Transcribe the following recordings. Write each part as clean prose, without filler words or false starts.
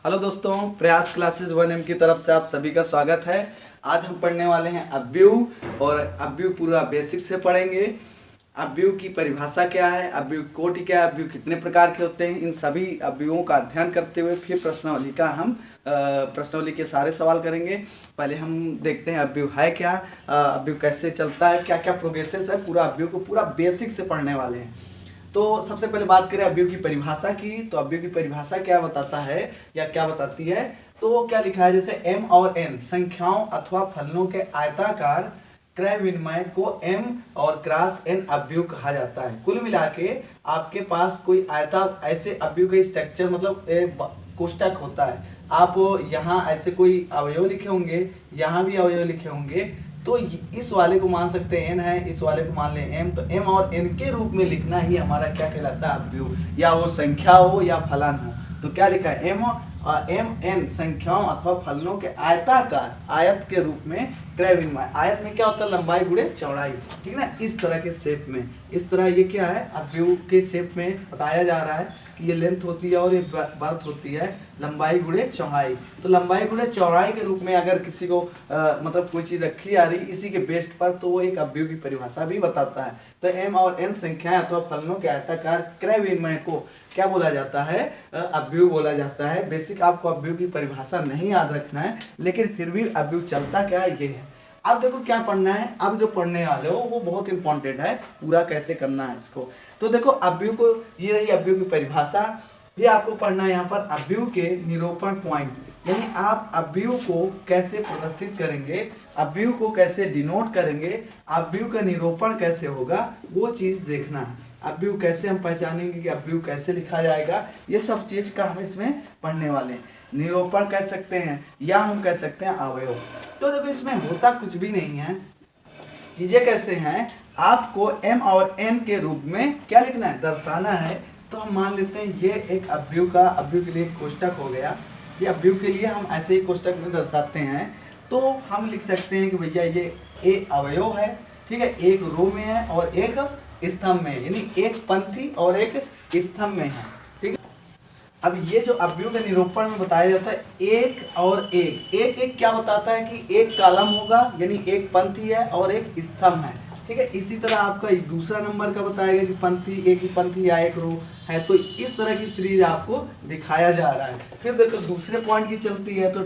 Hello दोस्तों, प्रयास classes 1M की तरफ से आप सभी का स्वागत है। आज हम पढ़ने वाले हैं अव्यू और अव्यू पूरा बेसिक से पढ़ेंगे। अव्यू की परिभाषा क्या है, अव्यू कोटि क्या है, अव्यू कितने प्रकार के होते हैं, इन सभी अव्यूओं का अध्ययन करते हुए फिर प्रश्नावली का हम प्रश्नावली के सारे सवाल करेंगे। पहले हम देखते हैं अव्यू है क्या, अव्यू कैसे चलता है, क्या क्या प्रोग्रेसेस है, पूरा अव्यू को पूरा बेसिक से पढ़ने वाले हैं। तो सबसे पहले बात करें अव्यू की परिभाषा की, तो अव्यू की परिभाषा क्या बताता है या क्या बताती है, तो क्या लिखा है, जैसे m और n संख्याओं अथवा फलनों के आयताकार क्रय विनिमय को m और क्रॉस n अव्यू कहा जाता है। कुल मिला के आपके पास कोई आयता ऐसे अव्यू का स्ट्रक्चर मतलब कोष्टक होता है, आप यहाँ ऐसे कोई अवयव लिखे होंगे, यहाँ भी अवयव लिखे होंगे, तो इस वाले को मान सकते हैं n है, इस वाले को मान लें m, तो m और n के रूप में लिखना ही हमारा क्या कहलाता है, अव्यू, या वो संख्या हो या फलन हो। तो क्या लिखा है, m n संख्याओं अथवा फलनों के आयताकार आयत के रूप में क्रय विनिमय। आयत में क्या होता है, लंबाई गुणे चौड़ाई, ठीक है ना, इस तरह के शेप में, इस तरह ये क्या है, अव्यू के शेप में बताया जा रहा है कि ये लेंथ होती है और ये बर्थ होती है, लंबाई गुणे चौड़ाई। तो लंबाई गुणे चौड़ाई के रूप में अगर किसी को मतलब कोई चीज रखी आ रही इसी के बेस्ट पर, तो वो एक अव्यू की परिभाषा भी बताता है। तो m और n संख्याएं अथवा फलनों के आयताकार क्रय विनिमय को क्या बोला जाता है, अव्यू बोला जाता है। बेसिक आपको अव्यू की परिभाषा नहीं याद रखना है, लेकिन फिर भी अव्यू चलता क्या है ये है। अब देखो क्या पढ़ना है, अब जो पढ़ने वाले हो वो बहुत इंपॉर्टेंट है, पूरा कैसे करना है इसको। तो देखो अव्यू को, ये रही अव्यू की परिभाषा। ये आपको पढ़ना है यहाँ पर अव्यू के निरूपण पॉइंट, यानी आप अव्यू को कैसे प्रदर्शित करेंगे, अव्यू को कैसे डिनोट करेंगे, अव्यू का निरूपण कैसे होगा, वो चीज देखना है। अव्यू कैसे हम पहचानेंगे कि अव्यू कैसे लिखा जाएगा, ये सब चीज का हम इसमें पढ़ने वाले हैं। निरूपण कह सकते हैं या हम कह सकते हैं अवयव। तो देखो इसमें होता कुछ भी नहीं है, चीजें कैसे हैं, आपको m और n के रूप में क्या लिखना है, दर्शाना है। तो हम मान लेते हैं ये एक अव्यू का, अव्यू के लिए कोष्टक हो गया, ये अव्यू के लिए हम ऐसे ही कोष्टक में दर्शाते हैं। तो हम लिख सकते हैं कि भैया ये ए अवयव है, ठीक है, एक रो में है और एक स्तंभ में है, यानी एक पंक्ति और एक स्तंभ में है, ठीक है। अब ये जो अव्यू के निरूपण में बताया जाता है एक और एक, एक एक क्या बताता है कि एक कॉलम होगा, यानी एक पंक्ति है और एक स्तंभ है, ठीक है। इसी तरह आपका दूसरा नंबर का बताएगा कि पंक्ति, एक ही पंक्ति या एक रो है। तो इस तरह की सीरीज आपको दिखाया जा रहा है। फिर देखो दूसरे पॉइंट की चलती है, तो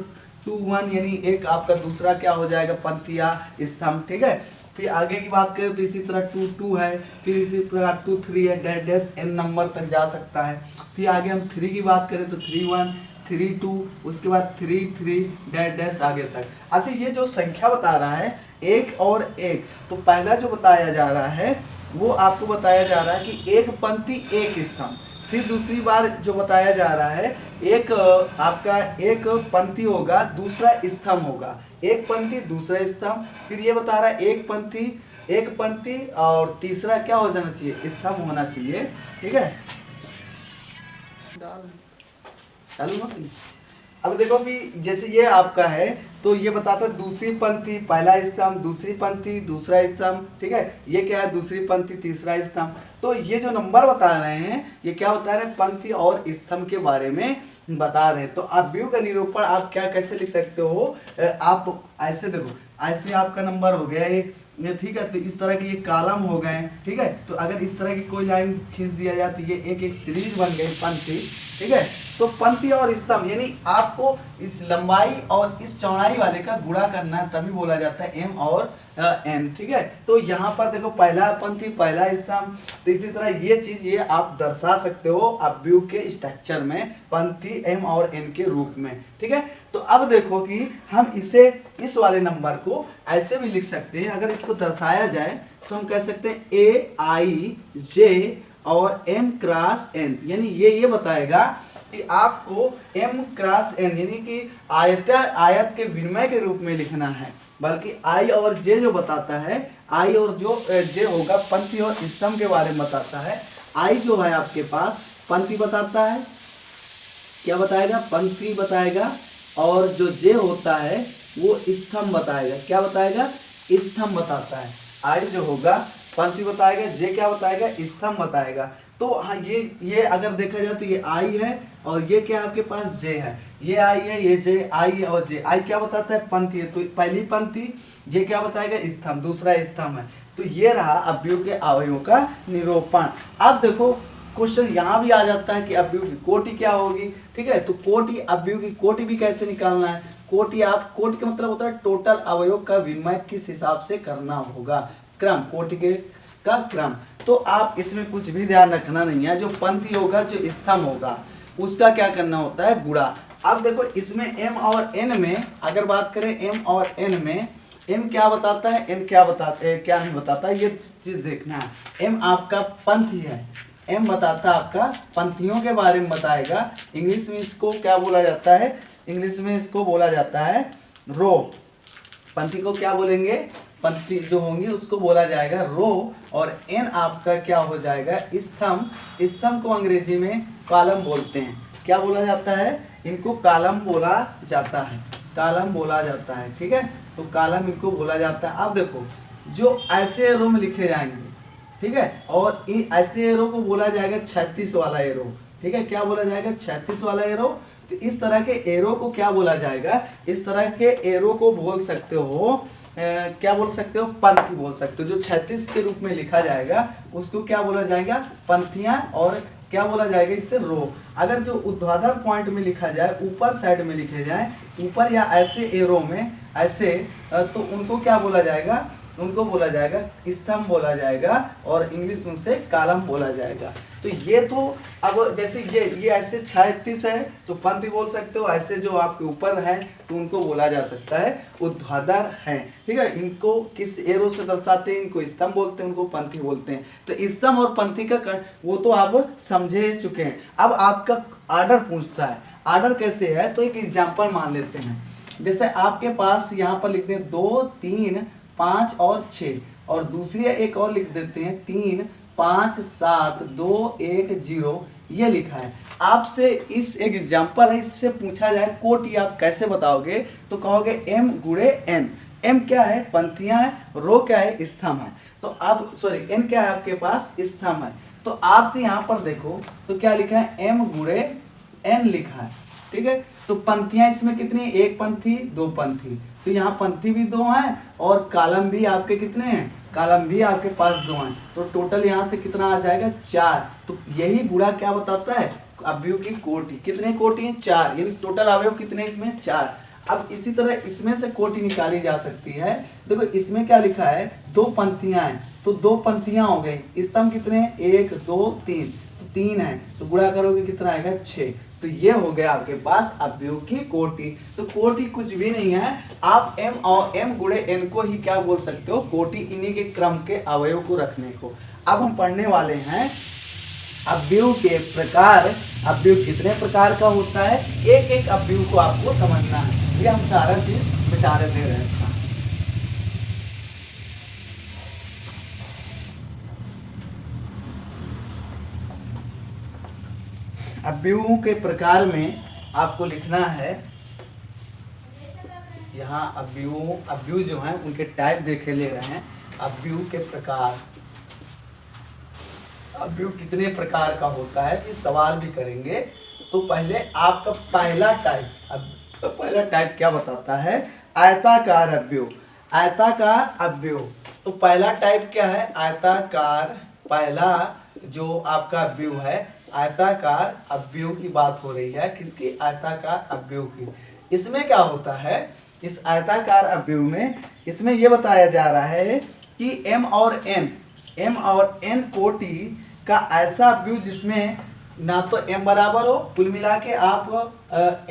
2 1 यानी एक आपका दूसरा क्या हो जाएगा, पंक्ति या स्तंभ, ठीक है। फिर आगे की बात करें तो इसी तरह 2 2 है, फिर इसी प्रकार 2 3 है, डैश डैश n नंबर तक जा सकता है। फिर आगे हम 3 की बात करें तो 3 1 3 2, उसके बाद 3 3 डैश डैश आगे तक। अच्छा ये जो संख्या बता रहा है एक और एक, तो पहला जो बताया जा रहा है वो आपको बताया जा रहा है कि एक पंक्ति एक स्तंभ। फिर दूसरी बार जो बताया जा रहा है एक आपका एक पंक्ति होगा, दूसरा स्तंभ होगा, एक पंक्ति दूसरा स्तंभ। फिर ये बता रहा है एक पंक्ति और तीसरा क्या हो जाना चाहिए, स्तंभ होना चाहिए, ठीक है। चालू मत। अब देखो भी जैसे ये आपका है तो ये बताता है दूसरी पंक्ति पहला स्तंभ, दूसरी पंक्ति दूसरा स्तंभ, ठीक है। ये क्या है, दूसरी पंक्ति तीसरा स्तंभ। तो ये जो नंबर बता रहे हैं ये क्या बता रहे हैं, पंक्ति और स्तंभ के बारे में बता रहे हैं। तो अव्यू का निरूपण आप क्या कैसे लिख सकते हो, आप ऐसे देखो, ऐसे आपका नंबर हो गया ये, ठीक है। तो इस तरह के ये कॉलम हो गए, ठीक है। तो अगर इस तरह की कोई लाइन खींच दिया जाए तो ये एक एक सीरीज बन गई पंक्ति, ठीक है। तो पंक्ति और स्तंभ यानी आपको इस लंबाई और इस चौड़ाई वाले का गुणा करना है, तभी बोला जाता है m और n, ठीक है। तो यहाँ पर देखो पहला पंक्ति पहला स्तंभ, तो इसी तरह ये चीज ये आप दर्शा सकते हो अव्यू के स्ट्रक्चर में, पंक्ति m और n के रूप में, ठीक है। तो अब देखो कि हम इसे इस वाले नंबर को ऐसे भी लिख सकते हैं। अगर इसको दर्शाया जाए तो हम कह सकते हैं a i j और m क्रॉस n, यानी ये बताएगा कि आपको m क्रॉस n यानी कि आयत के विनिमय के रूप में लिखना है। बल्कि i और j जो बताता है, i और जो j होगा पंक्ति और स्तंभ के बारे में बताता है। i जो है आपके पास पंक्ति बताता है, क्या बताएगा, पंक्ति बताएगा, और जो j होता है वो स्तंभ बताएगा, क्या बताएगा, स्तंभ बताता है। i जो होगा पंक्ति बताएगा, j क्या बताएगा, स्तंभ बताएगा। तो हाँ ये अगर देखा जाए तो ये i है और ये क्या आपके पास जे है, ये आई है, ये जे आई है, और जे आई क्या बताता है पंक्ति है, तो पहली पंक्ति, ये क्या बताएगा स्तंभ, दूसरा स्तंभ है। तो ये रहा अवयव के अवयवों का निरूपण। अब देखो क्वेश्चन यहाँ भी आ जाता है कि अवयव की कोटि क्या होगी, ठीक है। तो कोटि, अवयव की कोटि भी कैसे निकालना है, कोटि का मतलब होता है टोटल अवयव का विनिमय किस हिसाब से करना होगा, क्रम, कोटि के का क्रम। तो आप इसमें कुछ भी ध्यान रखना नहीं है, जो पंक्ति होगा, जो स्तंभ होगा, उसका क्या करना होता है, गुणा। अब देखो इसमें m और n में अगर बात करें, m और n में m क्या बताता है, n क्या बताता है, क्या नहीं बताता, ये चीज देखना है। m आपका पंक्ति है, m बताता है आपका पंक्तियों के बारे में बताएगा। इंग्लिश में इसको क्या बोला जाता है, इंग्लिश में इसको बोला जाता है रो। पंक्ति को क्या बोलेंगे, पंक्ति जो होंगी उसको बोला जाएगा रो। और n आपका क्या हो जाएगा, स्तंभ। स्तंभ को अंग्रेजी में कॉलम बोलते हैं। क्या बोला जाता है, इनको कॉलम बोला जाता है, कॉलम बोला जाता है, ठीक है। तो कॉलम इनको बोला जाता है। अब देखो जो ऐसे एरो में लिखे जाएंगे, ठीक है, और इन ऐसे एरो को बोला जाएगा 36 वाला एरो, ठीक है। क्या बोला जाएगा, 36 वाला एरो। तो इस तरह के एरो को क्या बोला जाएगा, इस तरह के एरो को बोल सकते हो क्या बोल सकते हो, पंक्ति बोल सकते हो। जो 36 के रूप में लिखा जाएगा उसको क्या बोला जाएगा, पंक्तियां, और क्या बोला जाएगा इससे, रो। अगर जो ऊर्ध्वाधर पॉइंट में लिखा जाए, ऊपर साइड में लिखे जाए, ऊपर या ऐसे एरो में ऐसे, तो उनको क्या बोला जाएगा, उनको बोला जाएगा स्तंभ बोला जाएगा, और इंग्लिश में उसे कॉलम बोला जाएगा। तो ये तो अब जैसे ये ऐसे 36 है तो पंक्ति बोल सकते हो, ऐसे जो आपके ऊपर है तो उनको बोला जा सकता है ऊर्ध्वाधर है, ठीक है। इनको किस एरो से दर्शाते हैं, इनको स्तंभ बोलते हैं, उनको पंक्ति बोलते हैं। तो स्तंभ और पंक्ति का वो तो आप समझे चुके हैं। अब आपका आर्डर पूछता है, आर्डर कैसे है, तो एक एग्जाम्पल मान लेते हैं। जैसे आपके पास यहाँ पर लिखते हैं 2, 3, 5 और 6, और दूसरी एक और लिख देते हैं 3, 5, 7, 2, 1, 0, ये लिखा है। आपसे इस एक एग्जाम्पल है, इससे पूछा जाए कोटि आप कैसे बताओगे, तो कहोगे m गुणे n। m क्या है, पंक्तियां है, रो क्या है, स्तंभ है। तो आप n क्या है आपके पास, स्तंभ है। तो आपसे यहाँ पर देखो तो क्या लिखा है, m गुणे n लिखा है, ठीक है। तो पंक्तियां इसमें कितनी, एक पंक्ति, दो पंक्ति। तो यहाँ पंक्ति भी 2 हैं और कॉलम भी आपके कितने हैं, कॉलम भी आपके पास 2 हैं। तो टोटल यहाँ से कितना आ जाएगा, 4। तो यही गुणा क्या बताता है, अवयव की कोटि। कितने कोटि हैं, 4, यानी टोटल अवयव कितने इसमें, 4। अब इसी तरह इसमें से कोटि निकाली जा सकती है। देखो इसमें क्या लिखा है, 2 पंक्तियां हैं, तो 2 पंक्तियां हो गई। स्तंभ कितने हैं, 1, 2, 3, तो 3 है, तो गुणा करोगे कितना आएगा, 6। तो ये हो गया आपके पास अवयव की कोटि। तो कोटि कुछ भी नहीं है, आप m और m गुणे n को ही क्या बोल सकते हो, कोटि, इन्हीं के क्रम के अवयव को रखने को। अब हम पढ़ने वाले हैं अवयव के प्रकार। अवयव कितने प्रकार का होता है, एक एक अवयव को आपको समझना है। ये हम सारा चीज बता दे रहे हैं। अवयवों के प्रकार में आपको लिखना है, यहाँ अवयव जो हैं उनके टाइप देखे ले रहे हैं। अवयव के प्रकार, अवयव कितने प्रकार का होता है, ये सवाल भी करेंगे। तो पहले आपका पहला टाइप क्या बताता है, आयताकार अवयव। आयताकार अवयव, तो पहला टाइप क्या है, आयताकार। पहला जो आपका अवयव है, आयताकार अवयव की बात हो रही है, किसकी, आयताकार अवयव की। इसमें क्या होता है, इस आयताकार अवयव में इसमें यह बताया जा रहा है कि m और n कोटि का ऐसा अवयव जिसमें ना तो m बराबर हो, कुल मिला के आप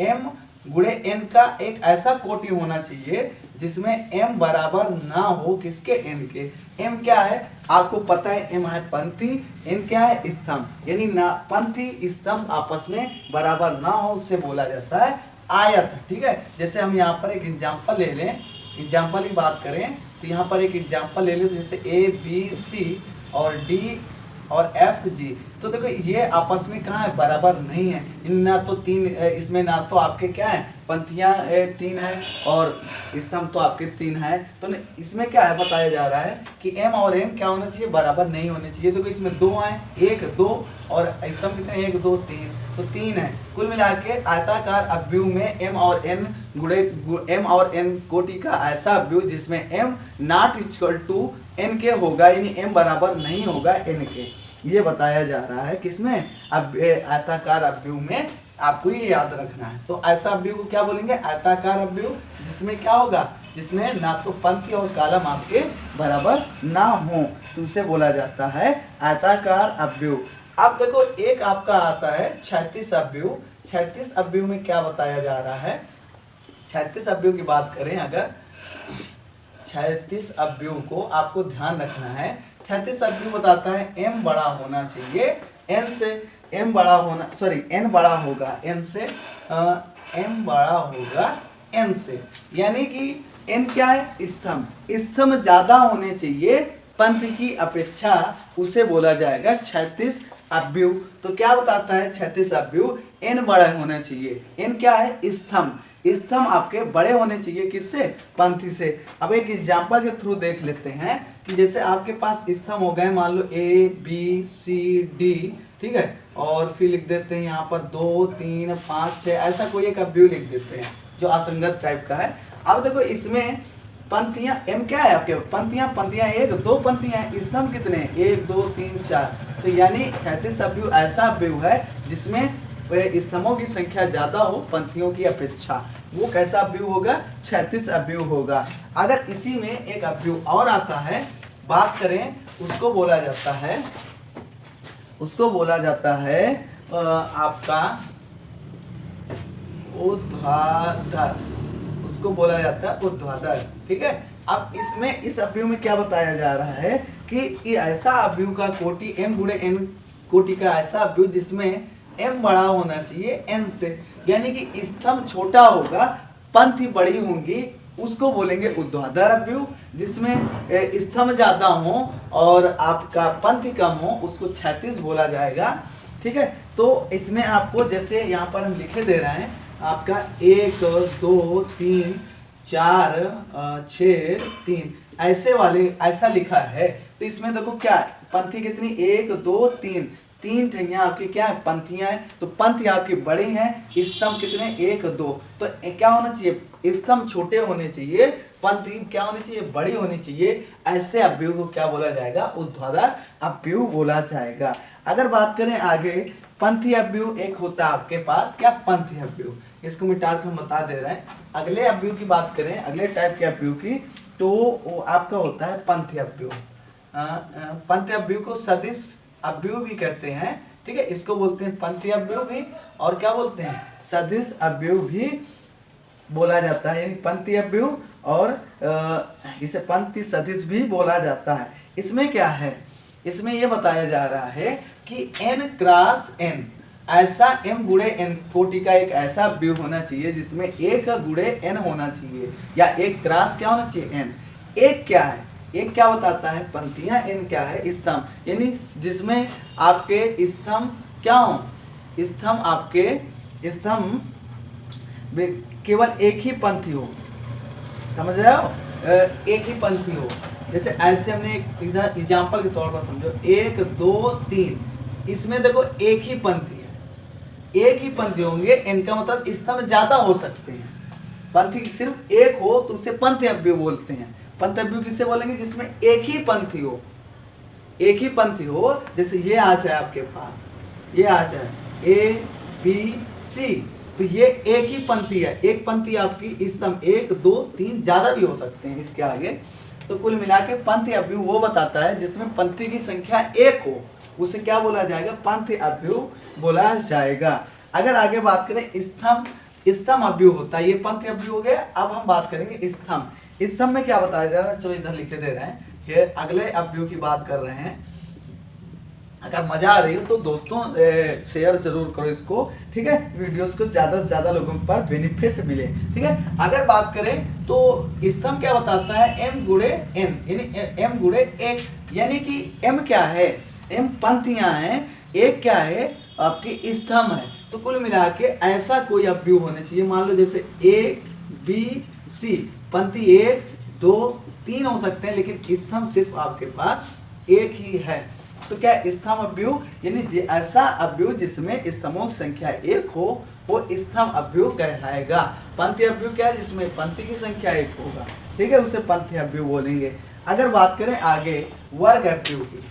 m गुणे n का एक ऐसा कोटि होना चाहिए जिसमें m बराबर ना हो, किसके, n के। m क्या है आपको पता है, m है पंक्ति, n क्या है, स्तंभ। यानी ना पंक्ति स्तंभ आपस में बराबर ना हो, उससे बोला जाता है आयत, ठीक है। जैसे हम यहाँ पर एक एग्जाम्पल ले लें, एग्जाम्पल की बात करें तो यहाँ पर एक एग्जाम्पल ले लें, जैसे ABC और D और FG। तो देखो ये आपस में कहाँ है, बराबर नहीं है। इन ना तो 3, इसमें ना तो आपके क्या है, पंक्तियां 3 है और स्तंभ तो आपके 3 है। तो इसमें क्या है बताया जा रहा है कि m और n क्या होना चाहिए, बराबर नहीं होने चाहिए। तो इसमें 2 आए, 1 2 और स्तंभ कितने 1 2 3, तो 3 है। कुल मिला के आयताकार अपव्यूह में m और n कोटि का ऐसा अपव्यूह जिसमें m not equal to n के होगा, यानी m बराबर नहीं होगा n के, ये बताया जा रहा है। किसमें, अब आयताकार अपव्यूह में आपको ये याद रखना है। तो ऐसा अपव्यूह को क्या बोलेंगे, आयताकार अपव्यूह, जिसमें क्या होगा, जिसमें ना तो पंक्ति और कॉलम आपके बराबर ना हो, तो उसे बोला जाता है आयताकार अपव्यूह। अब देखो एक आपका आता है क्षैतिज अपव्यूह। क्षैतिज अपव्यूह में क्या बताया जा रहा है, क्षैतिज अपव्यूह की बात करें अगर, क्षैतिज अपव्यूह को आपको ध्यान रखना है। क्षैतिज अपव्यूह बताता है m बड़ा होना चाहिए n से, m बड़ा होना n बड़ा होगा n से, m बड़ा होगा n से, यानी कि n क्या है, स्तंभ, स्तंभ ज्यादा होने चाहिए पंक्ति की अपेक्षा, उसे बोला जाएगा क्षैतिज अपव्यूह। तो क्या बताता है क्षैतिज अपव्यूह, n बड़ा होना चाहिए, n क्या है, स्तंभ, स्तंभ आपके बड़े होने चाहिए किससे, पंक्ति से। अब एक एग्जांपल के थ्रू देख लेते हैं कि जैसे आपके पास स्तंभ हो गए, मान लो A B C D, ठीक है, और फिर लिख देते हैं यहाँ पर 2 3 5 6, ऐसा कोई एक अपव्यूह लिख देते हैं जो असंगत टाइप का है। अब देखो इसमें पंक्तियां m क्या है आपके, पंक्तियां 1 2 पंक्तियां, स्तंभ कितने 1 2 3 4, तो यानी क्षैतिज अपव्यूह ऐसा अपव्यूह है जिसमें स्तंभों की संख्या ज्यादा हो पंक्तियों की अपेक्षा, वो कैसा अपव्यूह होगा, क्षैतिज अपव्यूह होगा। अगर इसी में एक अपव्यूह और आता है, बात करें, उसको बोला जाता है आपका ऊर्ध्वाधर, उसको बोला जाता है ऊर्ध्वाधर, ठीक है। अब इसमें इस अपव्यूह में क्या बताया जा रहा है कि ऐसा अपव्यूह का कोटि m गुणे n कोटि का ऐसा अपव्यूह जिसमें m बड़ा होना चाहिए n से, यानी कि स्तंभ छोटा होगा पंक्ति बड़ी होंगी, उसको बोलेंगे ऊर्ध्वाधर अपव्यूह। जिसमें स्तंभ ज्यादा हो और आपका पंक्ति कम हो, उसको क्षैतिज बोला जाएगा, ठीक है। तो इसमें आपको जैसे यहाँ पर हम लिखे दे रहे हैं, आपका 1 2 3 4 6 3, ऐसे वाले ऐसा लिखा है। तो इसमें देखो क्या है, पंक्ति कितनी 1 2 3, 3 ठैया आपकी क्या है, पंक्तियां हैं, तो पंक्ति आपकी बड़ी हैं, स्तंभ कितने 1 2, तो क्या होना चाहिए, स्तंभ छोटे होने चाहिए, पंक्ति क्या होनी चाहिए, बड़ी होनी चाहिए। ऐसे अपव्यूह को क्या बोला जाएगा, ऊर्ध्वाधर अपव्यूह बोला जाएगा। अगर बात करें आगे, पंक्ति अपव्यूह एक होता है आपके पास क्या, पंक्ति अपव्यूह, इसको मिटा के हम बता दे रहे हैं। अगले अपव्यूह की बात करें, अगले टाइप के अपव्यूह की, तो वो आपका होता है पंक्ति अपव्यूह। पंक्ति अपव्यूह को सदिश अपव्यूह भी कहते हैं, ठीक है, इसको बोलते हैं पंक्ति अपव्यूह भी, और क्या बोलते हैं, सदिश अपव्यूह भी बोला जाता है। पंक्ति अपव्यूह और इसे पंक्ति सदिश भी बोला जाता है। इसमें क्या है, इसमें यह बताया जा रहा है कि n क्रॉस n, ऐसा m गुणे n कोटि का एक ऐसा अपव्यूह होना चाहिए जिसमें 1 गुणे n होना चाहिए, या 1 क्रॉस क्या होना चाहिए, n। एक क्या है, एक क्या बताता है, पंक्तियां, n क्या है, स्तंभ, यानी जिसमें आपके स्तंभ क्या हो, स्तंभ आपके स्तंभ केवल एक ही पंक्ति हो, समझ रहे हो, एक ही पंक्ति हो। जैसे ऐसे हमने एक इधर एग्जांपल के तौर पर समझो, 1 2 3, इसमें देखो एक ही पंक्ति है, एक ही पंक्ति होंगे, इनका मतलब स्तंभ ज्यादा हो सकते हैं। पंक्ति सिर्फ एक हो तो उसे पंक्ति अपव्यूह बोलते हैं। पंक्ति अपव्यूह किससे बोलेंगे, जिसमें एक ही पंक्ति हो, एक ही पंक्ति हो। जैसे ये आ जाए आपके पास, ये आ जाए A B C, तो ये एक ही पंक्ति है, एक पंक्ति आपकी स्तंभ 1 2 3 ज्यादा भी हो सकते हैं इसके आगे। तो कुल मिला के पंक्ति अपव्यूह वो बताता है जिसमें पंक्ति की संख्या 1 हो, उसे क्या बोला जाएगा, पंक्ति अपव्यूह बोला जाएगा। अगर आगे बात करें, स्तंभ अपव्यूह होता है, ये पंक्ति अपव्यूह हो गया। अब हम बात करेंगे स्तंभ। स्तंभ में क्या बताया जा रहा है, चलो इधर लिखे दे रहे हैं, ये अगले अपव्यूह की बात कर रहे हैं। अगर मजा आ रही हो तो दोस्तों शेयर जरूर करो इसको, ठीक है, वीडियोस को ज्यादा से ज्यादा लोगों पर बेनिफिट मिले, ठीक है। अगर बात करें तो स्तंभ क्या बताता है, m गुणे n, यानी m गुणे 1, यानी कि m क्या है, m पंक्तियां हैं, एक क्या है आपकी स्तंभ है। तो कुल मिला के ऐसा कोई अवयव होना चाहिए, मान लो जैसे ए बी सी, पंक्ति 1 2 3 हो सकते हैं, लेकिन स्तंभ सिर्फ आपके पास एक ही है। तो क्या स्तंभ अवयव, यानी ऐसा अवयव जिसमें स्तंभों की संख्या 1 हो वो स्तंभ अवयव कहलाएगा। पंक्ति अवयव क्या है, जिसमें पंक्ति की संख्या 1 होगा, ठीक है, उसे पंक्ति अवयव बोलेंगे। अगर बात करें आगे वर्ग अवयव की,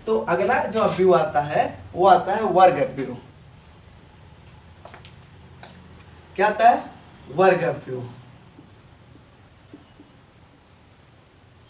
तो अगला जो अवयव आता है वो आता है वर्ग अवयव। क्या आता है, वर्ग अवयव।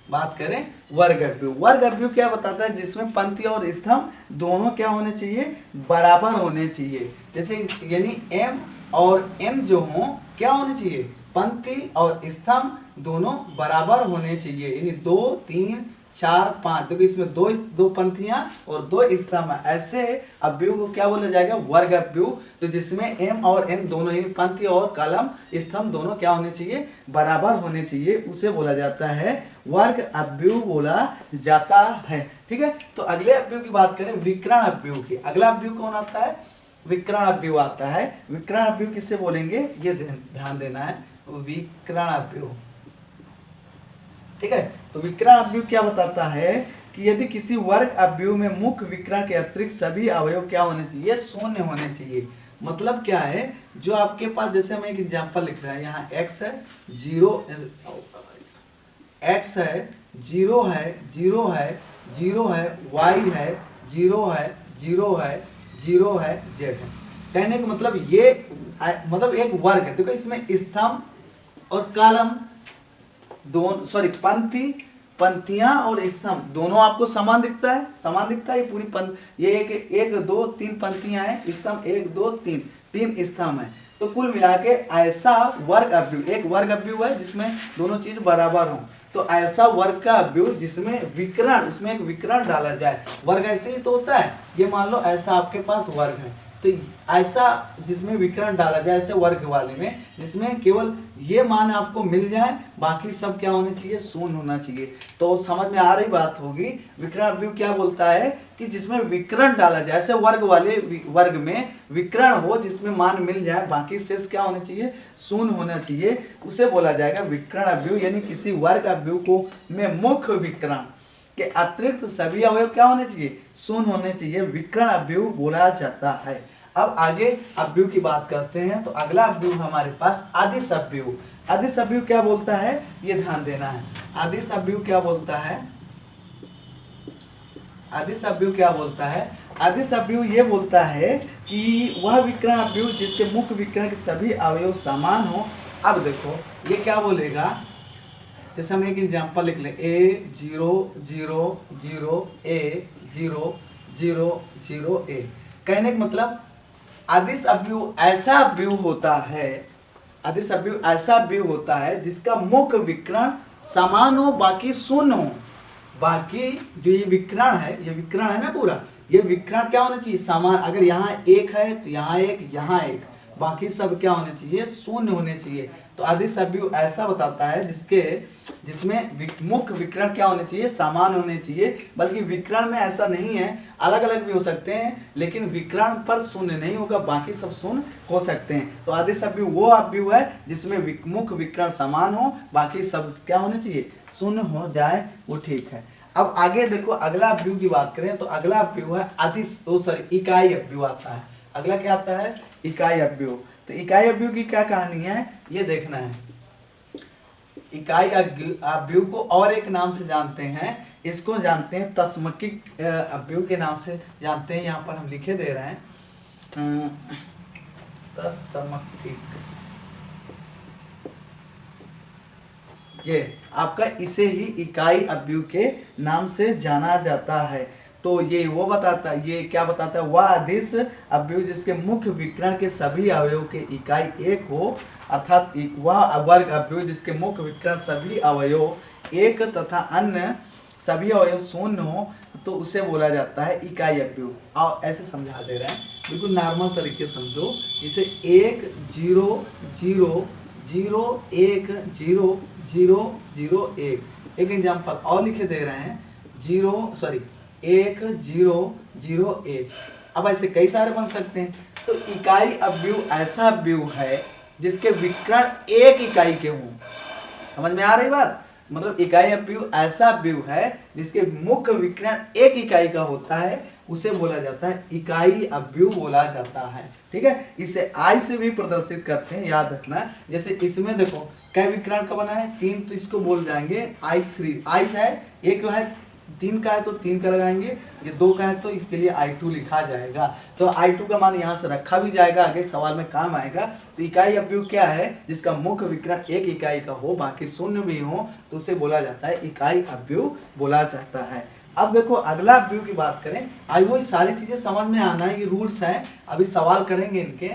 बात करें वर्ग अवयव, वर्ग अवयव क्या बताता है, जिसमें पंक्ति और स्तंभ दोनों क्या होने चाहिए, बराबर होने चाहिए। जैसे यानी m और n जो हो क्या होने चाहिए, पंक्ति और स्तंभ दोनों बराबर होने चाहिए, यानी 2 3 4 5, देखो इसमें दो पंक्तियां और 2 स्तंभ है, ऐसे अवयव को क्या बोला जाएगा, वर्ग अवयव। तो जिसमें m और n दोनों ही पंक्ति और कॉलम स्तंभ दोनों क्या होने चाहिए, बराबर होने चाहिए, उसे बोला जाता है वर्ग अवयव बोला जाता है। ठीक है, तो अगले अवयव की बात करें विकर्ण अवयव की। अगला अवयव कौन आता है, विकर्ण अवयव आता है। विकर्ण अवयव किससे बोलेंगे, ये ध्यान देना है, विकर्ण अवयव। ठीक है, तो विकर्ण अवयव क्या बताता है कि यदि किसी वर्ग अवयव में मुख्य विकर्ण के अतिरिक्त सभी अवयव क्या होने चाहिए, शून्य होने चाहिए। मतलब क्या है, जो आपके पास, जैसे हम एक एग्जांपल लिख रहे हैं, यहाँ x है 0, x है 0 है 0 है 0 है, y है 0 है 0 है 0 है, z है। कहने का मतलब ये मतलब एक वर्ग है। देखो इसमें स्तंभ और कॉलम दोनों, सॉरी पंक्तियां और स्तंभ दोनों आपको समान दिखता है, समान दिखता है। ये पूरी ये एक 2 3 पंक्तियां हैं, स्तंभ 1 2 3 स्तंभ है। तो कुल मिला के ऐसा वर्ग अवयव, एक वर्ग अवयव है जिसमें दोनों चीज बराबर हो। तो ऐसा वर्ग का अवयव जिसमें विकर्ण, उसमें एक विकर्ण डाला जाए। वर्ग ऐसे ही तो होता है, ये मान लो ऐसा आपके पास वर्ग है, तो ऐसा जिसमें विकर्ण डाला जाए, ऐसे वर्ग वाले में जिसमें केवल ये मान आपको मिल जाए, बाकी सब क्या होने चाहिए, शून्य होना चाहिए। तो समझ में आ रही बात होगी। विकर्ण अवयव क्या बोलता है कि जिसमें विकर्ण डाला जाए, ऐसे वर्ग वाले वर्ग में विकर्ण हो जिसमें मान मिल जाए, बाकी शेष क्या होने चाहिए, शून्य होना चाहिए, उसे बोला जाएगा विकर्ण अवयव। यानी किसी वर्ग अवयव को में मुख्य विकर्ण के अतिरिक्त सभी अवयव क्या होने चाहिए, शून्य होने चाहिए, विकर्ण अवयव बोला जाता है। अब आगे अवयव की बात करते हैं। तो अगला अवयव हमारे पास आदिश अवयव। आदिश अवयव क्या बोलता है, ये ध्यान देना है। आदिश अवयव क्या बोलता है, आदिश अवयव क्या बोलता है, आदिश अवयव ये बोलता है कि वह विकर्ण अवयव जिसके मुख्य विकर्ण के सभी अवयव समान हो। अब देखो ये क्या बोलेगा, जैसे हम एक एग्जांपल लिख लें, a 0 0 0 a 0 0 0 a। कहने का मतलब आदिश अवयव ऐसा अवयव होता है, आदिश अवयव ऐसा अवयव होता है जिसका मुख्य विकर्ण समान हो, बाकी शून्य हो। बाकी जो ये विकर्ण है, ये विकर्ण है ना पूरा, ये विकर्ण क्या होना चाहिए, समान। अगर यहाँ 1 है तो यहाँ 1 यहाँ 1, बाकी सब क्या होने चाहिए, शून्य होने चाहिए। तो आदिश अवयव ऐसा बताता है जिसमें मुख्य विकर्ण क्या होने चाहिए, समान होने चाहिए। बल्कि विकर्ण में ऐसा नहीं है, अलग अलग भी हो सकते हैं, लेकिन विकर्ण पर शून्य नहीं होगा, बाकी सब शून्य हो सकते हैं। तो आदिश अवयव वो अवयव है जिसमें मुख्य विकर्ण समान हो, बाकी सब क्या होने चाहिए, शून्य हो जाए, वो ठीक है। अब आगे देखो अगला अवयव की बात करें तो अगला अवयव है इकाई अवयव आता है। अगला क्या आता है, इकाई अवयव। तो इकाई अवयव की क्या कहानी है, ये देखना है। इकाई अवयव को और एक नाम से जानते हैं, इसको जानते हैं तस्मकिक अवयव के नाम से जानते हैं। यहाँ पर हम लिखे दे रहे हैं तस्मकिक, ये आपका इसे ही इकाई अवयव के नाम से जाना जाता है। तो ये वो बताता है, ये क्या बताता है, वह आदिश अवयव जिसके मुख्य विकर्ण के सभी अवयव के इकाई 1 हो, अर्थात वह वर्ग अवयव जिसके मुख्य विकर्ण सभी अवयव 1 तथा अन्य सभी अवयव शून्य हो, तो उसे बोला जाता है इकाई अवयव। और ऐसे समझा दे रहे हैं, बिल्कुल नॉर्मल तरीके समझो। इसे 1 0 0 0 1 0 0 0 1। एक एग्जाम्पल और लिखे दे रहे हैं, 1 0 0 1। अब ऐसे कई सारे बन सकते हैं। तो इकाई अवयव ऐसा अवयव है जिसके विकर्ण एक इकाई के हों। समझ में आ रही बात? मतलब इकाई अवयव ऐसा अवयव है जिसके मुख्य विकर्ण एक इकाई का होता है, उसे बोला जाता है इकाई अवयव बोला जाता है। ठीक है, इसे आई से भी प्रदर्शित करते हैं, याद रखना। जैसे इसमें देखो कै विकर्ण का बना है 3, तो इसको बोल जाएंगे I3। आई है एक है 3 का है तो 3 का लगाएंगे, ये 2 का है तो इसके लिए I2 लिखा जाएगा। तो I2 का मान यहाँ से रखा भी जाएगा, आगे सवाल में काम आएगा। तो इकाई अवयव क्या है? जिसका मुख्य विकर्ण एक इकाई का हो, बाकी शून्य भी हो, तो उसे बोला जाता है इकाई अवयव बोला जाता है। अब देखो अगला अवयव की बात करें, आई वो सारी चीजें समझ में आना है, ये रूल्स हैं, अभी सवाल करेंगे इनके।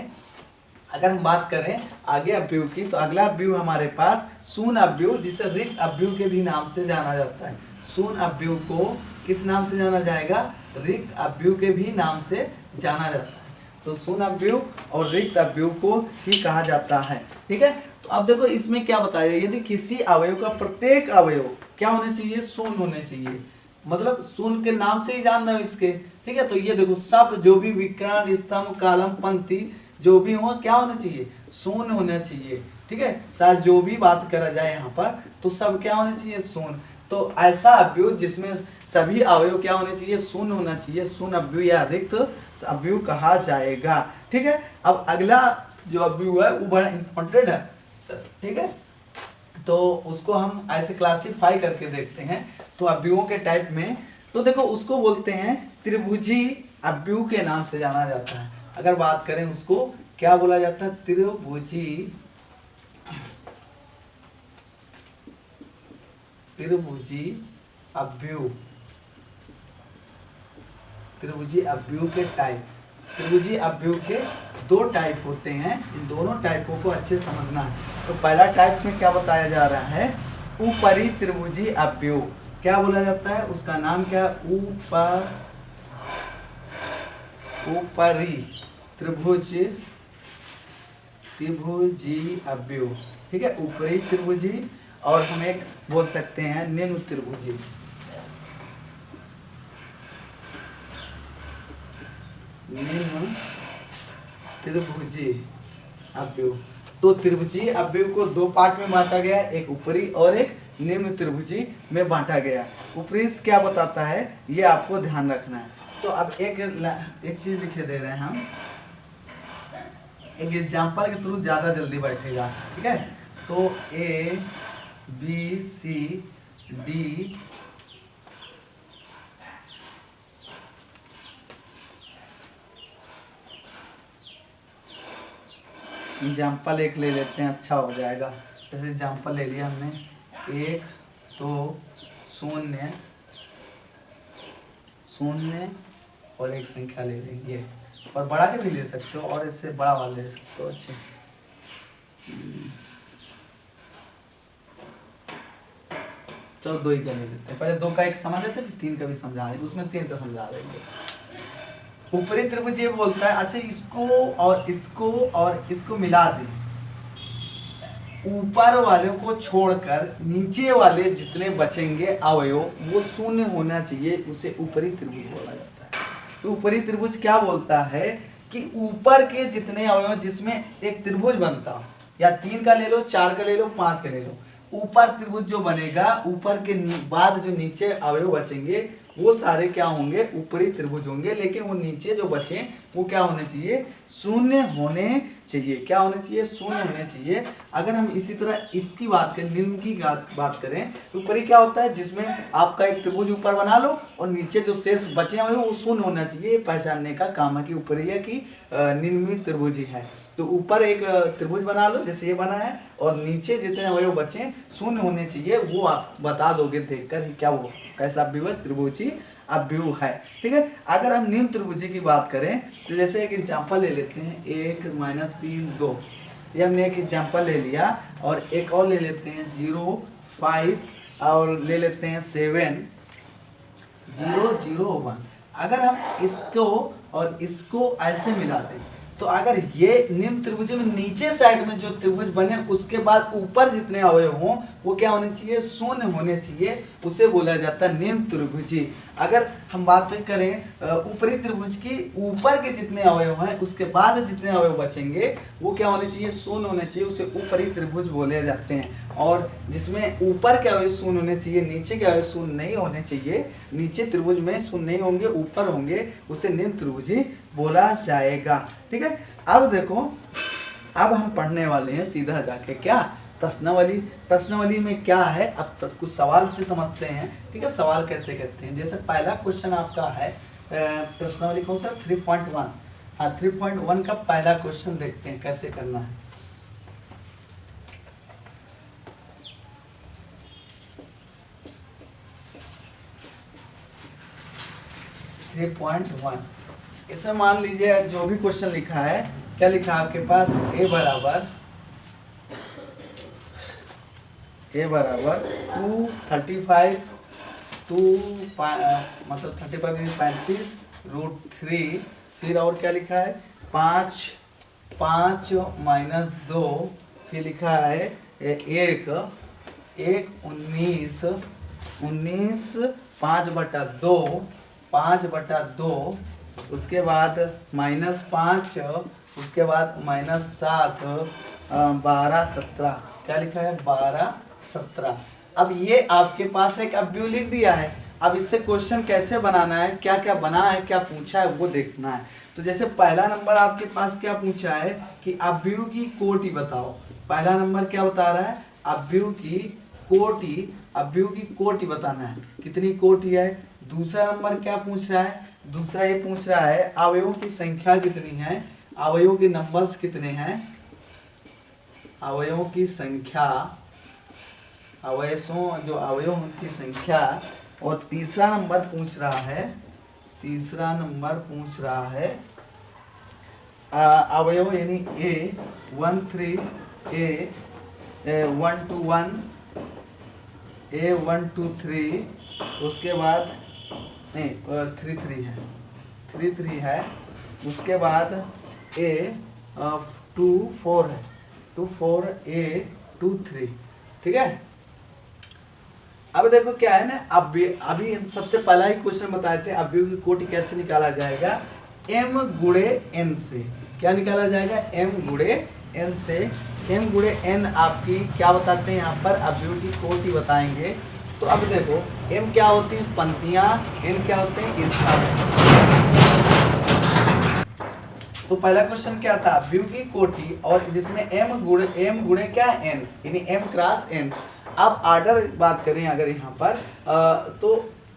अगर हम बात करें आगे अवयव की, तो अगला अवयव हमारे पास शून्य अवयव, जिसे रिक्त अवयव के भी नाम से जाना जाता है। शून्य अवयव को किस नाम से जाना जाएगा? रिक्त अवयव के भी नाम से जाना जाता है। तो शून्य अवयव और रिक्त अवयव को ही कहा जाता है। ठीक है, तो अब देखो इसमें क्या बताया, यदि किसी अवयव का प्रत्येक अवयव क्या होने चाहिए? शून्य होने चाहिए। मतलब शून्य के नाम से ही जान रहे हो इसके। ठीक है, तो ये देखो सब जो भी विकर्ण, स्तंभ, कॉलम, पंक्ति जो भी हो क्या होना चाहिए? शून्य होना चाहिए। ठीक है, साथ जो भी बात करा जाए यहाँ पर तो सब क्या होना चाहिए? शून्य। तो ऐसा अवयव जिसमें सभी अवयव क्या होने चाहिए? शून्य होना चाहिए, शून्य अवयव या रिक्त अवयव कहा जाएगा। ठीक है, अब अगला जो अवयव है वो बड़ा इंपॉर्टेंट है। ठीक है, तो उसको हम ऐसे क्लासीफाई करके देखते हैं। तो अवयवों के टाइप में तो देखो उसको बोलते हैं त्रिभुजी अवयव के नाम से जाना जाता है। अगर बात करें उसको क्या बोला जाता है? त्रिभुजी अवयव। त्रिभुजी अवयव के टाइप, त्रिभुजी अवयव के 2 टाइप होते हैं, इन दोनों टाइपों को अच्छे समझना है। तो पहला टाइप में क्या बताया जा रहा है? ऊपरी त्रिभुजी अवयव। क्या बोला जाता है? उसका नाम क्या है? ऊपरी त्रिभुजी अवयव। ठीक है, ऊपरी त्रिभुजी, और हम एक बोल सकते हैं निम्न त्रिभुजी। निम्न त्रिभुजी अवयव। तो त्रिभुजी अवयव को 2 पार्ट में बांटा गया, एक ऊपरी और एक निम्न त्रिभुजी में बांटा गया। ऊपरी क्या बताता है ये आपको ध्यान रखना है। तो अब एक चीज लिखे दे रहे हैं हम, एक एग्जाम्पल के थ्रू ज्यादा जल्दी बैठेगा। ठीक है, तो ABCD एग्जाम्पल एक ले लेते हैं, अच्छा हो जाएगा। जैसे एग्जाम्पल ले लिया हमने 1 2 0 0 और एक संख्या ले लेंगे, और बड़ा के भी ले सकते हो और इससे बड़ा वाला ले सकते हो। अच्छे चलो 2 ही का ले लेते हैं, पहले 2 का एक समझ लेते हैं, फिर 3 का भी समझा देंगे, उसमें 3 का समझा देंगे। ऊपरी त्रिभुज ये बोलता है, अच्छा इसको और इसको मिला दे, ऊपर वाले को छोड़कर नीचे वाले जितने बचेंगे अवयव वो शून्य होना चाहिए, उसे ऊपरी त्रिभुज बोला जाता है। तो ऊपरी त्रिभुज क्या बोलता है कि ऊपर के जितने अवयव जिसमें एक त्रिभुज बनता हो, या 3 का ले लो, 4 का ले लो, 5 का ले लो, ऊपर त्रिभुज जो बनेगा, ऊपर के बाद जो नीचे अवयव बचेंगे वो सारे क्या होंगे? ऊपरी त्रिभुज होंगे। लेकिन वो नीचे जो बचे वो क्या होने चाहिए? शून्य होने चाहिए। क्या होने चाहिए? शून्य होने चाहिए। अगर हम इसी तरह इसकी बात करें, निम्न की बात करें, तो ऊपरी क्या होता है? जिसमें आपका एक त्रिभुज ऊपर बना लो और नीचे जो शेष बचे हुए वो शून्य होना चाहिए। पहचानने का काम है कि ऊपरी है कि निम्न त्रिभुज ही है। तो ऊपर एक त्रिभुज बना लो जैसे ये बना है, और नीचे जितने अवयव बचे शून्य होने चाहिए, वो आप बता दोगे देखकर क्या वो कैसा अवयव है? त्रिभुजी अवयव है। ठीक है, अगर हम निम्न त्रिभुजी की बात करें तो जैसे एक एग्जांपल ले लेते हैं, 1 - 3 2, ये हमने एक एग्जांपल ले लिया, और एक और ले लेते हैं 0 5, और ले लेते हैं 7 0 0 1। अगर हम इसको और इसको ऐसे मिला दें, तो अगर ये निम्न त्रिभुज में नीचे साइड में जो त्रिभुज बने उसके बाद ऊपर जितने अवयव हों वो क्या होने चाहिए? शून्य होने चाहिए, उसे बोला जाता है निम्न त्रिभुजी अगर हम बात करें ऊपरी त्रिभुज की ऊपर के जितने अवयव हैं उसके बाद जितने अवयव बचेंगे वो क्या होने चाहिए, शून्य होने चाहिए, उसे ऊपरी त्रिभुज बोले जाते हैं। और जिसमें ऊपर के अवयव शून्य होने चाहिए, नीचे के अवयव शून्य नहीं होने चाहिए, नीचे त्रिभुज में शून्य नहीं होंगे, ऊपर होंगे, उसे निम्न त्रिभुज ही बोला जाएगा। ठीक है, अब देखो, अब हम पढ़ने वाले हैं सीधा जाके क्या, प्रश्नावली। प्रश्नावली में क्या है, अब कुछ सवाल से समझते हैं। ठीक है, सवाल कैसे करते हैं। जैसे पहला क्वेश्चन आपका है प्रश्नावली कौन सा, 3.1। हाँ, 3.1 का पहला क्वेश्चन देखते हैं कैसे करना है। इसमें मान लीजिए जो भी क्वेश्चन लिखा है, क्या लिखा है आपके पास, a बराबर 235 मतलब 35 √3, फिर और क्या लिखा है 5 - 2, फिर लिखा है 1 19 5/2, उसके बाद -5, उसके बाद -7, 12 17, क्या लिखा है 12 17। अब ये आपके पास एक अव्यू लिख दिया है। अब इससे क्वेश्चन कैसे बनाना है, क्या क्या बना है, क्या पूछा है वो देखना है। तो जैसे पहला नंबर आपके पास क्या पूछा है कि अव्यू की कोटि बताओ। पहला नंबर क्या बता रहा है, अव्यू की कोटि बताना है, कितनी कोटि है। दूसरा नंबर क्या पूछ रहा है, दूसरा ये पूछ रहा है अवयवों की संख्या कितनी है, अवयवों के नंबर्स कितने हैं, अवयवों की संख्या, जो अवयव उनकी संख्या। और तीसरा नंबर पूछ रहा है अवयव यानी A13 A121 A123, उसके बाद नहीं 33 है, उसके बाद A24 है, 24 A23। ठीक है, अब देखो क्या है ना, अभी हम सबसे पहला ही क्वेश्चन बताए थे अव्यव की कोटि कैसे निकाला जाएगा, m गुणे n से। क्या निकाला जाएगा, m गुणे n से। m गुणे n आपकी क्या बताते हैं यहाँ पर, अव्यव की कोटि बताएंगे। तो अब देखो m क्या होती है, पंक्तियां, n क्या होते हैं, स्थान। तो पहला क्वेश्चन क्या था, अव्यव की कोटि, और जिसमें m गुणे क्या है, n, यानी m क्रॉस n। अब ऑर्डर बात करें अगर यहाँ पर तो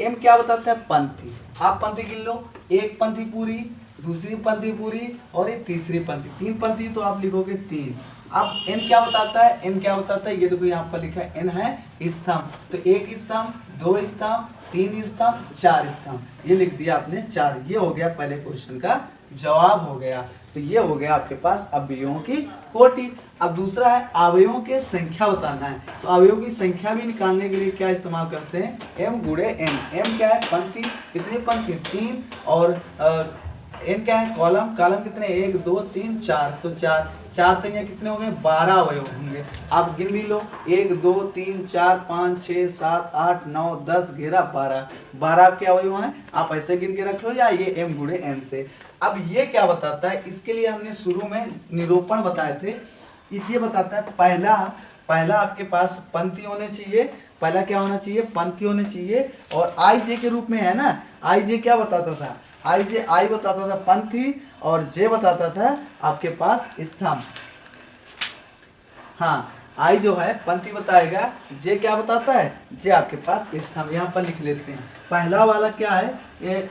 m क्या बताता है, पंक्ति। आप पंक्ति गिन लो, एक पंक्ति पूरी, दूसरी पंक्ति पूरी और एक तीसरी पंक्ति, 3 पंक्ति, तो आप लिखोगे 3। अब n क्या बताता है, n क्या बताता है, ये देखो यहाँ पर लिखा है n है स्तंभ, तो 1 स्तंभ, 2 स्तंभ, 3 स्तंभ, 4 स्तंभ, ये लिख दिया आपने 4। ये हो गया पहले क्वेश्चन का जवाब हो गया। तो ये हो गया आपके पास अवयवों की कोटि। अब दूसरा है अवयवों के संख्या बताना है। तो अवयवों की संख्या भी निकालने के लिए क्या इस्तेमाल करते हैं, m गुणे n। m क्या है, पंक्ति, कितनी पंक्ति, 3, और n क्या है, कॉलम कितने, 1 2 3 4, तो 4 तक कितने हो गए, 12 अवयव होंगे। आप गिन भी लो, 1 2 3 4 5 6 7 8 9 10 11 12 आपके अवयव हैं। आप ऐसे गिन के रख लो, या ये m गुणे n से। अब ये क्या बताता है, इसके लिए हमने शुरू में निरूपण बताए थे। इसे बताता है पहला आपके पास पंक्ति होने चाहिए, पहला क्या होना चाहिए, पंक्ति होने चाहिए। और आई जे के रूप में है ना, आई जे क्या बताता था, आई बताता था पंक्ति, और जे बताता था आपके पास स्तंभ। हाँ, आई जो है पंक्ति बताएगा, जे क्या बताता है, जे आपके पास स्तंभ। यहाँ पर लिख लेते हैं, पहला वाला क्या है,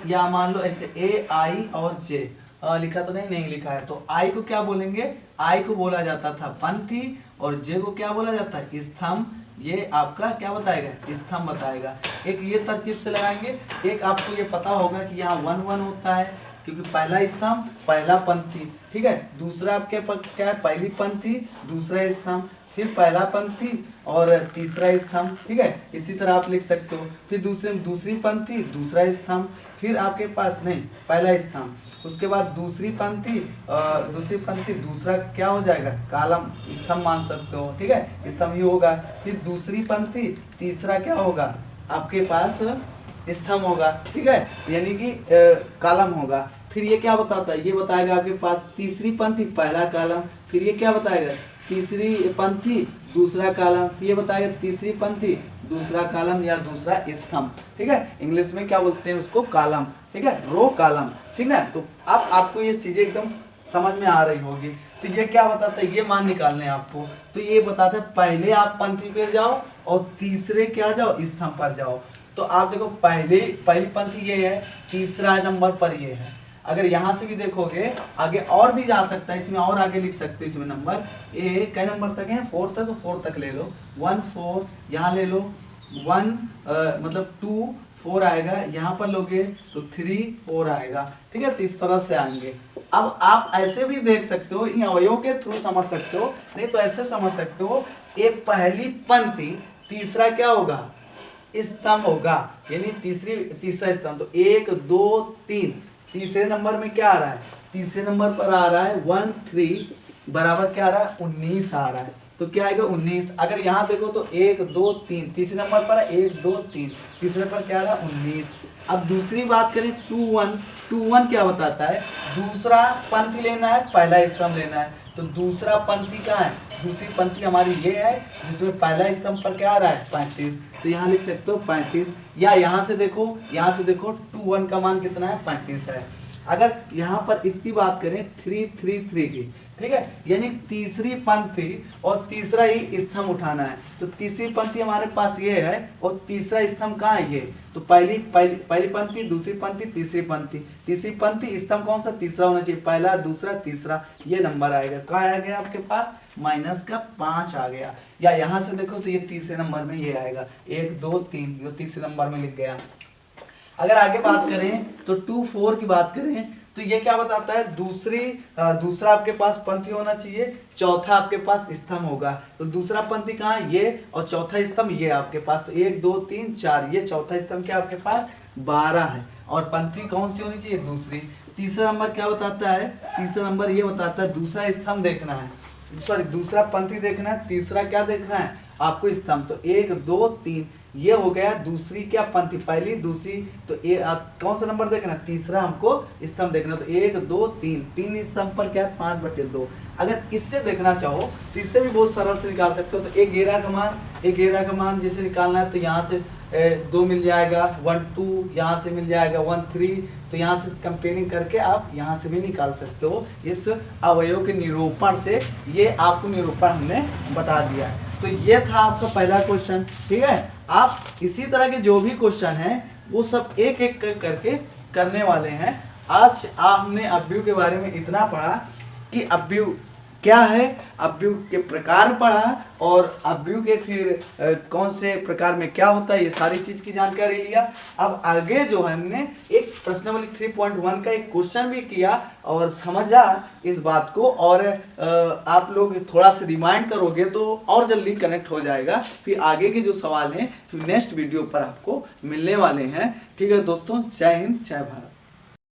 या मान लो ऐसे ए आई और जे, लिखा तो नहीं लिखा है। तो आई को क्या बोलेंगे, आई को बोला जाता था पंक्ति, और जे को क्या बोला जाता है, स्तंभ। ये आपका क्या बताएगा, स्तंभ बताएगा। एक ये तरकीब से लगाएंगे, एक आपको ये पता होगा कि यहाँ 1 1 होता है, क्योंकि पहला स्तंभ पहला पंक्ति, ठीक है। दूसरा आपके क्या है, पहली पंक्ति दूसरा स्तंभ, फिर पहला पंक्ति और तीसरा स्तंभ, ठीक है। इसी तरह आप लिख सकते हो। फिर दूसरी पंक्ति दूसरा स्तंभ, फिर आपके पास नहीं पहला स्तंभ, उसके बाद दूसरी पंक्ति दूसरा क्या हो जाएगा, कॉलम, स्तंभ मान सकते हो, ठीक है, स्तंभ ही होगा। फिर दूसरी पंक्ति तीसरा क्या होगा आपके पास, स्तंभ होगा, ठीक है, यानी कि कॉलम होगा। फिर ये क्या बताता है, ये बताएगा आपके पास तीसरी पंक्ति पहला कॉलम, फिर ये क्या बताएगा तीसरी पंक्ति दूसरा कॉलम, ये बताएगा तीसरी पंक्ति दूसरा कॉलम या दूसरा स्तंभ, ठीक है, इंग्लिश में क्या बोलते हैं उसको कॉलम, ठीक है, रो कॉलम, ठीक है। तो अब आपको ये चीजें एकदम समझ में आ रही होगी। तो ये क्या बताता है, ये मान निकालने हैं आपको, तो ये बताता है पहले आप पंक्ति पे जाओ और तीसरे क्या जाओ स्तंभ पर जाओ। तो आप देखो पहली पंक्ति ये है, तीसरा नंबर पर ये है। अगर यहाँ से भी देखोगे आगे और भी जा सकता है, इसमें और आगे लिख सकते हो, इसमें नंबर ए कई नंबर तक है, 4 तक, तो 4 तक ले लो, 1 4 यहाँ ले लो, 1 मतलब 2 4 आएगा, यहाँ पर लोगे तो 3 4 आएगा, ठीक है। तो इस तरह से आएंगे। अब आप ऐसे भी देख सकते हो, इन अवयवों के थ्रू समझ सकते हो, नहीं तो ऐसे समझ सकते हो, एक पहली पंक्ति तीसरा क्या होगा स्तंभ होगा, यानी तीसरा स्तंभ। तो 1 2 3 तीसरे नंबर में क्या आ रहा है, तीसरे नंबर पर आ रहा है 1 3 बराबर क्या आ रहा है 19 आ रहा है। तो क्या आएगा 19। अगर यहाँ देखो तो 1 2 3 तीसरे नंबर पर है 1 2 3 तीसरे पर क्या आ रहा है 19। अब दूसरी बात करें 2 1 क्या बताता है, दूसरा पंक्ति लेना है पहला स्तंभ लेना है। तो दूसरा पंक्ति क्या है, दूसरी पंक्ति हमारी ये है जिसमें पहला स्तंभ पर क्या आ रहा है 35। तो यहाँ लिख सकते हो 35, या यहाँ से देखो 2 1 का मान कितना है 35 है। अगर यहाँ पर इसकी बात करें 3 3 3 की, ठीक है, यानी तीसरी पंक्ति और तीसरा ही स्तंभ उठाना है। तो तीसरी पंक्ति हमारे पास ये है और तीसरा स्तंभ कहाँ है ये, तो पहली पंक्ति दूसरी पंक्ति तीसरी पंक्ति, तीसरी पंक्ति स्तंभ कौन सा तीसरा होना चाहिए, पहला दूसरा तीसरा, ये नंबर आएगा। कहाँ आ गया आपके पास -5 आ गया। या यहाँ से देखो तो ये तीसरे नंबर में ये आएगा 1 2 3, ये तीसरे नंबर में लिख गया। अगर आगे बात करें तो 2 4 की बात करें तो ये क्या बताता है, दूसरा आपके पास पंक्ति होना चाहिए, चौथा आपके पास स्तंभ होगा। तो दूसरा पंक्ति कहाँ है ये, और चौथा स्तंभ ये आपके पास। तो 1 2 3 4, ये चौथा स्तंभ क्या आपके पास 12 है, और पंक्ति कौन सी होनी चाहिए दूसरी। तीसरा नंबर क्या बताता है, तीसरा नंबर ये बताता है दूसरा स्तंभ देखना है, सॉरी दूसरा पंक्ति देखना है, तीसरा क्या देखना है आपको स्तंभ। तो 1 2 3 ये हो गया दूसरी क्या पंक्ति, पहली दूसरी, तो कौन सा नंबर देखना, तीसरा हमको स्तंभ देखना। तो 1 2 3 स्तंभ पर क्या है 5/2। अगर इससे देखना चाहो तो इससे भी बहुत सरल से निकाल सकते हो। तो एक घेरा का मान जैसे निकालना है तो यहाँ से 2 मिल जाएगा, 1 2 यहाँ से मिल जाएगा, 1 3, तो यहाँ से कंपेयरिंग करके आप यहाँ से भी निकाल सकते हो। इस अवयव के निरूपण से ये आपको निरूपण हमने बता दिया। तो ये था आपका पहला क्वेश्चन, ठीक है। आप इसी तरह के जो भी क्वेश्चन हैं वो सब एक एक करके करने वाले हैं। आज हमने अवयव के बारे में इतना पढ़ा कि अवयव क्या है, अवयव के प्रकार पढ़ा, और अवयव के फिर कौन से प्रकार में क्या होता है, ये सारी चीज की जानकारी लिया। अब आगे जो है हमने एक प्रश्नावली 3.1 का एक क्वेश्चन भी किया और समझा इस बात को, और आप लोग थोड़ा सा रिमाइंड करोगे तो और जल्दी कनेक्ट हो जाएगा। फिर आगे के जो सवाल हैं फिर नेक्स्ट वीडियो पर आपको मिलने वाले हैं। ठीक है दोस्तों, जय हिंद जय भारत।